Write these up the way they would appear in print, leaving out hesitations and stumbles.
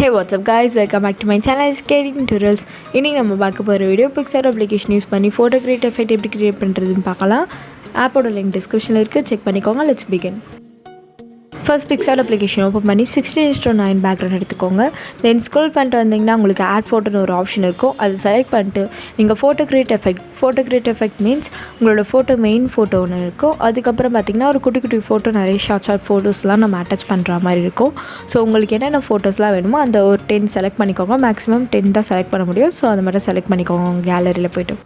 Hey, what's up guys, welcome back to my channel. It's Katie Tutorials. இன்னைக்கு நம்ம பார்க்க போகிற வீடியோ Picsart application யூஸ் பண்ணி Photo Create Effect எப்படி create பண்ணுறதுன்னு பார்க்கலாம். ஆப்போட லிங்க் டிஸ்கிரிப்ஷனில் இருக்குது, செக் பண்ணிக்கோங்க. Let's begin. First Picsart application open பண்ணி 16:9 background எடுத்துக்கோங்க. Then scroll பண்ணிட்டு வந்தீங்கன்னா உங்களுக்கு add photo ஒரு ஆப்ஷன் இருக்கும். அதை செலக்ட் பண்ணிட்டு நீங்கள் Photo Create Effect மீன்ஸ் உங்களோட ஃபோட்டோ மெயின் ஃபோட்டோ ஒன்று இருக்கும். அதுக்கப்புறம் பார்த்திங்கன்னா ஒரு குட்டி குட்டி ஃபோட்டோ, நிறைய ஷார்ட் ஃபோட்டோஸ்லாம் நம்ம அட்டாச் பண்ணுற மாதிரி இருக்கும். ஸோ உங்களுக்கு என்னென்ன ஃபோட்டோஸ்லாம் வேணுமோ அந்த ஒரு 10 செலக்ட் பண்ணிக்கோங்க. மேக்ஸிமம் 10 தான் செலக்ட் பண்ண முடியும். ஸோ அது மட்டும் செலக்ட் பண்ணிக்கோங்க உங்கள் கேலரியில் போய்ட்டு.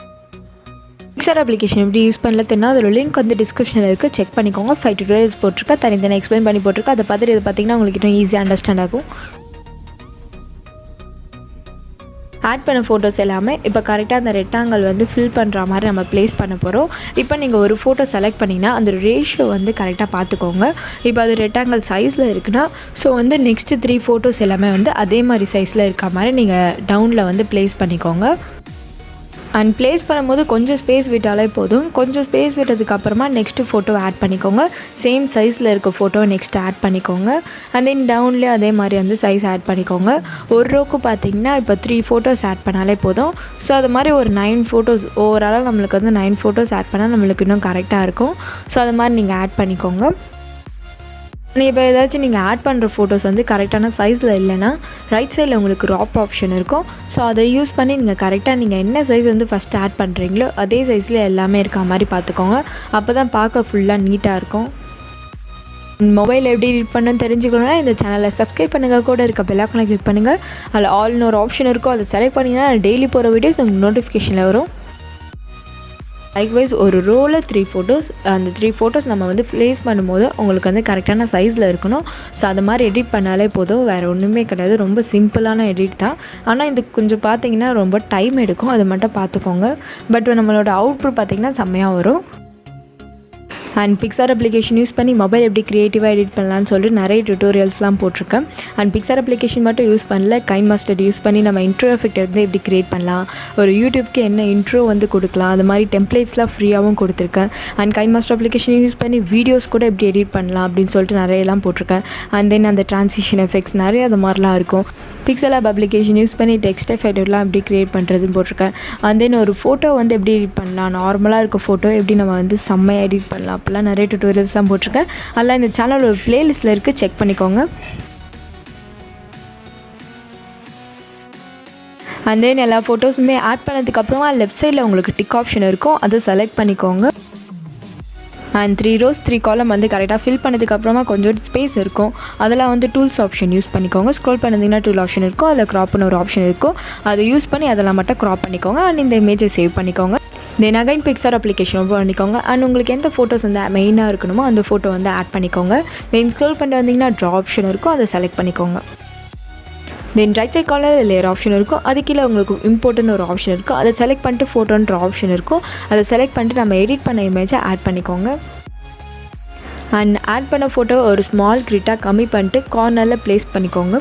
Picsart application எப்படி யூஸ் பண்ணலன்னா அதோட லிங்க் வந்து டிஸ்கிரிப்ஷனில் இருக்குது, செக் பண்ணிக்கோங்க. 5 tutorials போட்டிருக்கேன், தனித்தனி எக்ஸ்பிளைன் பண்ணி போட்டிருக்கேன். அதை பார்த்துட்டு இதை பார்த்திங்கன்னா உங்களுக்கு இன்னும் ஈஸியாக அண்டர்ஸ்டாண்ட் ஆகும். ஆட் பண்ண ஃபோட்டோஸ் எல்லாமே இப்போ கரெக்டாக அந்த ரெக்டாங்கிள் வந்து ஃபில் பண்ணுற மாதிரி நம்ம ப்ளேஸ் பண்ண போகிறோம். இப்போ நீங்கள் ஒரு ஃபோட்டோ செலக்ட் பண்ணிங்கன்னா அந்த ரேஷியோ வந்து கரெக்டாக பார்த்துக்கோங்க. இப்போ அது ரெக்டாங்கிள் சைஸில் இருக்குன்னா ஸோ வந்து நெக்ஸ்ட்டு 3 ஃபோட்டோஸ் எல்லாமே வந்து அதே மாதிரி சைஸில் இருக்க மாதிரி நீங்கள் டவுனில் வந்து ப்ளேஸ் பண்ணிக்கோங்க. அண்ட் ப்ளேஸ் பண்ணும்போது கொஞ்சம் ஸ்பேஸ் விட்டாலே போதும். கொஞ்சம் ஸ்பேஸ் விட்டதுக்கப்புறமா நெக்ஸ்ட்டு ஃபோட்டோ ஆட் பண்ணிக்கோங்க. சேம் சைஸில் இருக்க ஃபோட்டோ நெக்ஸ்ட் ஆட் பண்ணிக்கோங்க. அண்ட் தென் டவுன்லேயே அதே மாதிரி வந்து சைஸ் ஆட் பண்ணிக்கோங்க. ஒரு ரோக்கு பார்த்தீங்கன்னா இப்போ 3 ஃபோட்டோஸ் ஆட் பண்ணாலே போதும். ஸோ அது மாதிரி ஒரு 9 ஃபோட்டோஸ் ஓவராலாக நம்மளுக்கு வந்து 9 ஃபோட்டோஸ் ஆட் பண்ணால் நம்மளுக்கு இன்னும் கரெக்டாக இருக்கும். ஸோ அது மாதிரி நீங்கள் ஆட் பண்ணிக்கோங்க. இப்போ ஏதாச்சும் நீங்கள் ஆட் பண்ணுற ஃபோட்டோஸ் வந்து கரெக்டான சைஸில் இல்லைன்னா ரைட் சைடில் உங்களுக்கு ராப் ஆப்ஷன் இருக்கும். ஸோ அதை யூஸ் பண்ணி நீங்கள் கரெக்டாக நீங்கள் என்ன சைஸ் வந்து ஃபஸ்ட்டு ஆட் பண்ணுறீங்களோ அதே சைஸில் எல்லாமே இருக்க மாதிரி பார்த்துக்கோங்க. அப்போ தான் பார்க்க ஃபுல்லாக நீட்டாக இருக்கும். மொபைல் எப்படி எடிட் பண்ணணும்னு தெரிஞ்சுக்கணுன்னா இந்த சேனலை சப்ஸ்கிரைப் பண்ணுங்கள். கூட இருக்க பெல் ஐகானை கிளிக் பண்ணுங்கள். அதில் ஆல்னு ஒரு ஆப்ஷன் இருக்கும், அதை செலக்ட் பண்ணிங்கன்னா டெய்லி போகிற வீடியோஸ் உங்களுக்கு நோட்டிஃபிகேஷனில் வரும். லைக்வைஸ் ஒரு ரோவில் 3 ஃபோட்டோஸ், அந்த 3 ஃபோட்டோஸ் நம்ம வந்து ப்ளேஸ் பண்ணும்போது உங்களுக்கு வந்து கரெக்டான சைஸில் இருக்கணும். ஸோ அது மாதிரி எடிட் பண்ணாலே போதும், வேறு ஒன்றுமே கிடையாது. ரொம்ப சிம்பிளான எடிட் தான். ஆனால் இது கொஞ்சம் பார்த்திங்கன்னா ரொம்ப டைம் எடுக்கும், அது மட்டும் பார்த்துக்கோங்க. பட் நம்மளோட அவுட்புட் பார்த்திங்கன்னா செம்மையாக வரும். அண்ட் Picsart application யூஸ் பண்ணி மொபைல் எப்படி க்ரியேட்டிவாக எடிட் பண்ணலான்னு சொல்லிட்டு நிறைய டுட்டோரியல்ஸ்லாம் போட்டிருக்கேன். அண்ட் Picsart application மட்டும் யூஸ் பண்ணல, Kinemaster யூஸ் பண்ணி நம்ம இன்ட்ரோ எஃபெக்ட் வந்து எப்படி க்ரியேட் பண்ணலாம், ஒரு யூடியூப்க்கு என்ன இன்ட்ரோ வந்து கொடுக்கலாம், அது மாதிரி டெம்ப்ளேட்ஸ்லாம் ஃப்ரீயாகவும் கொடுத்துருக்கேன். அண்ட் Kinemaster application யூஸ் பண்ணி வீடியோஸ் கூட எப்படி எடிட் பண்ணலாம் அப்படின்னு சொல்லிட்டு நிறையெல்லாம் போட்டிருக்கேன். அண்ட் தென் அந்த ட்ரான்சிஷன் எஃபெக்ட்ஸ் நிறைய அது மாதிரிலாம் இருக்கும். Picsart application யூஸ் பண்ணி டெக்ஸ்ட் எஃபெக்ட்லாம் எப்படி க்ரியேட் பண்ணுறதுன்னு போட்டிருக்கேன். அண்ட் தென் ஒரு ஃபோட்டோ வந்து எப்படி எடிட் பண்ணலாம், நார்மலாக இருக்க ஃபோட்டோ எப்படி நம்ம வந்து செம்மையாக எடிட் பண்ணலாம், அப்போல்லாம் நிறைய டுட்டோரியல்ஸ் தான் போட்டிருக்கேன். அதெல்லாம் இந்த சேனல் ஒரு பிளேலிஸ்ட்டில் இருக்குது, செக் பண்ணிக்கோங்க. அண்ட் தென் எல்லா ஃபோட்டோஸுமே ஆட் பண்ணதுக்கப்புறமா லெஃப்ட் சைடில் உங்களுக்கு டிக் ஆப்ஷன் இருக்கும், அதை செலக்ட் பண்ணிக்கோங்க. அண்ட் 3 rows 3 column வந்து கரெக்டாக ஃபில் பண்ணதுக்கப்புறமா கொஞ்சம் ஸ்பேஸ் இருக்கும், அதெல்லாம் வந்து டூல்ஸ் ஆப்ஷன் யூஸ் பண்ணிக்கோங்க. ஸ்க்ரோல் பண்ணிங்கன்னா டூல் ஆப்ஷன் இருக்கும், அதில் க்ராப்னு ஒரு ஆப்ஷன் இருக்கும், அதை யூஸ் பண்ணி அதெல்லாம் மட்டும் க்ராப் பண்ணிக்கோங்க. அண்ட் இந்த இமேஜை சேவ் பண்ணிக்கோங்க. Then again Picsart application open பண்ணிக்கோங்க. அண்ட் உங்களுக்கு எந்த ஃபோட்டோஸ் வந்து மெயினாக இருக்கணுமோ அந்த ஃபோட்டோ வந்து ஆட் பண்ணிக்கோங்க. தென் ஸ்க்ரோல் பண்ணிட்டு வந்தீங்கன்னா ட்ரா ஆப்ஷன் இருக்கும், அதை செலக்ட் பண்ணிக்கோங்க. தென் ரைட் சைட் கார்னரில் லேயர் ஆப்ஷன் இருக்கும், அது கீழே உங்களுக்கு இம்போர்ட்னு ஒரு ஆப்ஷன் இருக்கும், அதை செலக்ட் பண்ணிட்டு ஃபோட்டோன்ற ஆப்ஷன் இருக்கும், அதை செலக்ட் பண்ணிட்டு நம்ம எடிட் பண்ண இமேஜை ஆட் பண்ணிக்கோங்க. அண்ட் ஆட் பண்ண ஃபோட்டோ ஒரு ஸ்மால் கிரிட்டாக கம்மி பண்ணிட்டு கார்னரில் ப்ளேஸ் பண்ணிக்கோங்க.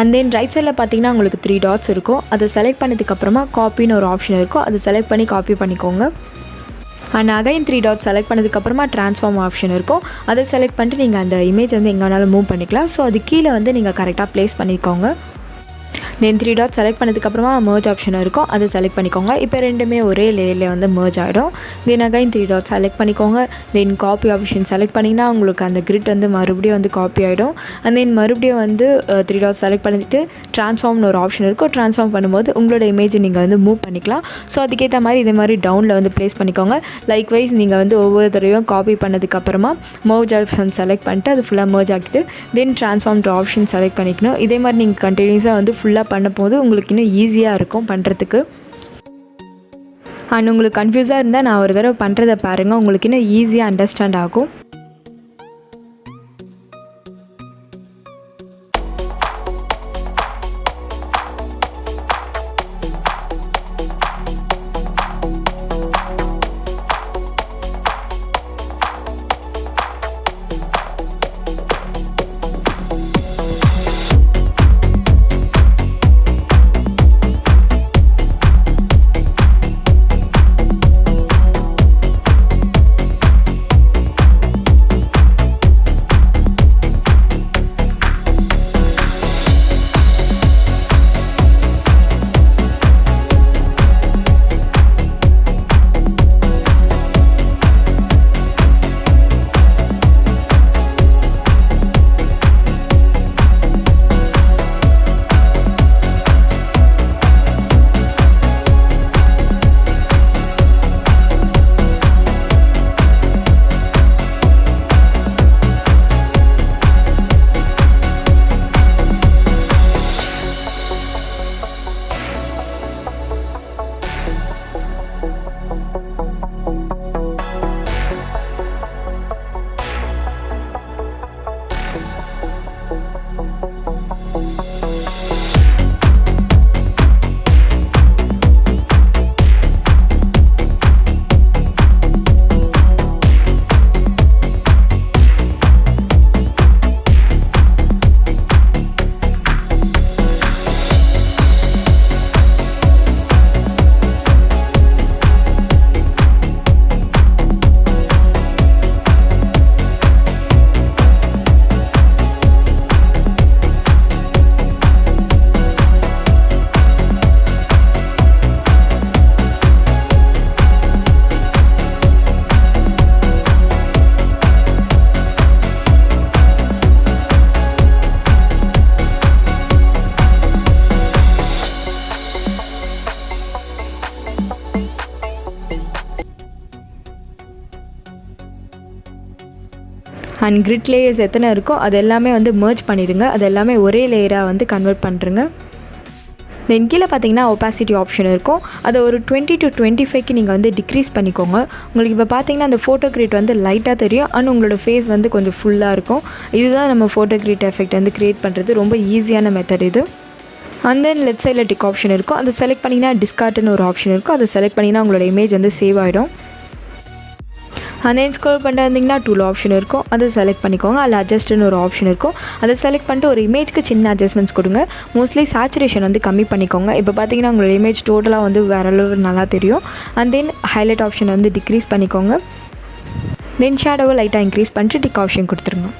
அண்ட் தென் ரைட் சைடில் பார்த்தீங்கன்னா உங்களுக்கு 3 dots இருக்கும், அதை செலக்ட் பண்ணதுக்கப்புறமா காப்பின்னு ஒரு ஆப்ஷன் இருக்கும், அதை செலக்ட் பண்ணி காப்பி பண்ணிக்கோங்க. அண்ட் அகைன் 3 dots செலக்ட் பண்ணதுக்கப்புறமா ட்ரான்ஸ்ஃபார்ம் ஆப்ஷன் இருக்கும், அதை செலக்ட் பண்ணிட்டு நீங்கள் அந்த இமேஜ் வந்து எங்கே வேணாலும் மூவ் பண்ணிக்கலாம். ஸோ அது கீழே வந்து நீங்கள் கரெக்டாக ப்ளேஸ் பண்ணிக்கோங்க. தென் 3 dots செலக்ட் பண்ணதுக்கப்புறமா merge ஆப்ஷன் இருக்கும், அதை செலக்ட் பண்ணிக்கோங்க. இப்போ ரெண்டுமே ஒரே லேயரில் வந்து merge ஆகிடும். தென் அகைன் 3 dots செலக்ட் பண்ணிக்கோங்க. தென் காப்பி ஆப்ஷன் செலக்ட் பண்ணிங்கன்னா உங்களுக்கு அந்த கிரிட் வந்து மறுபடியும் வந்து காப்பி ஆகிடும். அண்ட் தென் மறுபடியும் வந்து 3 dots செலக்ட் பண்ணிவிட்டு ட்ரான்ஸ்ஃபார்ம்னு ஒரு ஆப்ஷன் இருக்கும், ட்ரான்ஸ்ஃபார்ம் பண்ணும்போது உங்களோட இமேஜை நீங்கள் வந்து மூவ் பண்ணிக்கலாம். ஸோ அதுக்கேற்ற மாதிரி இதே மாதிரி டவுனில் வந்து ப்ளேஸ் பண்ணிக்கோங்க. லைக்வைஸ் நீங்கள் வந்து ஒவ்வொரு தடவையும் காப்பி பண்ணதுக்கப்புறமா merge ஆப்ஷன் செலக்ட் பண்ணிட்டு அது ஃபுல்லாக merge ஆக்கிட்டு தென் ட்ரான்ஸ்ஃபார்ம்ன்ற ஆப்ஷன் செலக்ட் பண்ணிக்கணும். இதே மாதிரி நீங்கள் கண்டினியூஸாக வந்து ஃபுல்லாக பண்ண போது உங்களுக்கு இன்னும் ஈஸியாக இருக்கும் பண்ணுறதுக்கு. அண்ட் உங்களுக்கு கன்ஃபியூஸாக இருந்தால் நான் ஒரு தடவை பண்ணுறதை பாருங்கள், உங்களுக்கு இன்னும் ஈஸியாக அண்டர்ஸ்டாண்ட் ஆகும். அண்ட் கிரிட் லேயர்ஸ் எத்தனை இருக்கோ அது எல்லாமே வந்து மர்ஜ் பண்ணிடுங்க. அது எல்லாமே ஒரே லேயராக வந்து கன்வெர்ட் பண்ணுறங்க. தென் கீழே பார்த்தீங்கன்னா ஒப்பாசிட்டி ஆப்ஷன் இருக்கும். அதை ஒரு 20 to 25க்கு நீங்கள் வந்து டிக்ரீஸ் பண்ணிக்கோங்க. உங்களுக்கு இப்போ பார்த்தீங்கன்னா அந்த ஃபோட்டோ கிரியேட் வந்து லைட்டாக தெரியும், ஆனால் உங்களோட ஃபேஸ் வந்து கொஞ்சம் ஃபுல்லாக இருக்கும். இதுதான் நம்ம ஃபோட்டோ கிரியேட் எஃபெக்ட் வந்து கிரியேட் பண்ணுறது ரொம்ப ஈஸியான மெத்தட் இது. அண்ட் தென் லெஃப்ட் சைடில் டிக் ஆப்ஷன் இருக்கும். அதை செலக்ட் பண்ணிங்கன்னா டிஸ்கார்ட்னு ஒரு ஆப்ஷன் இருக்கும். அதை செலக்ட் பண்ணிங்கன்னா உங்களோட இமேஜ் வந்து சேவ் ஆகிடும். அண்ட் தென் ஸ்க்ரோல் பண்ணிட்டு வந்தீங்கன்னா டூல் ஆப்ஷன் இருக்கும். அதை செலக்ட் பண்ணிக்கோங்க. அதில் அட்ஜஸ்ட்னு ஒரு ஆப்ஷன் இருக்கும். அதை செலக்ட் பண்ணிட்டு ஒரு இமேஜ்க்கு சின்ன அட்ஜஸ்ட்மெண்ட்ஸ் கொடுங்க. மோஸ்ட்லி சேச்சுரேஷன் வந்து கம்மி பண்ணிக்கோங்க. இப்போ பார்த்தீங்கன்னா உங்களோட இமேஜ் டோட்டலாக வந்து வேறு அளவு நல்லா தெரியும். அண்ட் தென் ஹைலைட் ஆப்ஷன் வந்து டிக்ரீஸ் பண்ணிக்கோங்க. தென் ஷேடோவை லைட்டாக இன்க்ரீஸ் பண்ணிட்டு டிக் ஆப்ஷன் கொடுத்துருங்க.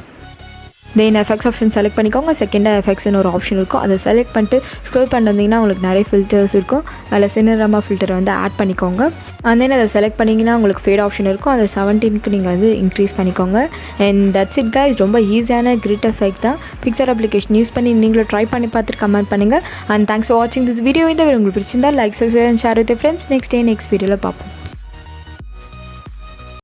தென் எஃபெக்ட்ஸ் ஆப்ஷன் செலக்ட் பண்ணிக்கோங்க. செகண்டாக எஃபெக்ட்ஸ்னு ஒரு ஆப்ஷன் இருக்கும். அதை செலக்ட் பண்ணிட்டு ஸ்க்ரோல் பண்ணிருந்தீங்கன்னா உங்களுக்கு நிறைய ஃபில்டர்ஸ் இருக்கும். அதில் சின்னரமா ஃபில்டரை வந்து ஆட் பண்ணிக்கோங்க. அண்ட் தென் அதை செலக்ட் பண்ணிங்கன்னா உங்களுக்கு ஃபேட் ஆப்ஷன் இருக்கும். அதை 17க்கு நீங்கள் வந்து இன்க்ரீஸ் பண்ணிக்கோங்க. And that's it guys. ரொம்ப ஈஸியான கிரிட் எஃபெக்ட் தான். பிக்சர் அப்ளிகேஷன் யூஸ் பண்ணி நீங்களும் ட்ரை பண்ணி பார்த்துட்டு கமெண்ட் பண்ணுங்கள். அண்ட் தேங்க்ஸ் ஃபார் வாட்சிங் திஸ் வீடியோ. இந்த வீடியோ உங்களுக்கு பிடிச்சிருந்தா like, subscribe and share with friends. Next வீடியோவில் பார்ப்போம்.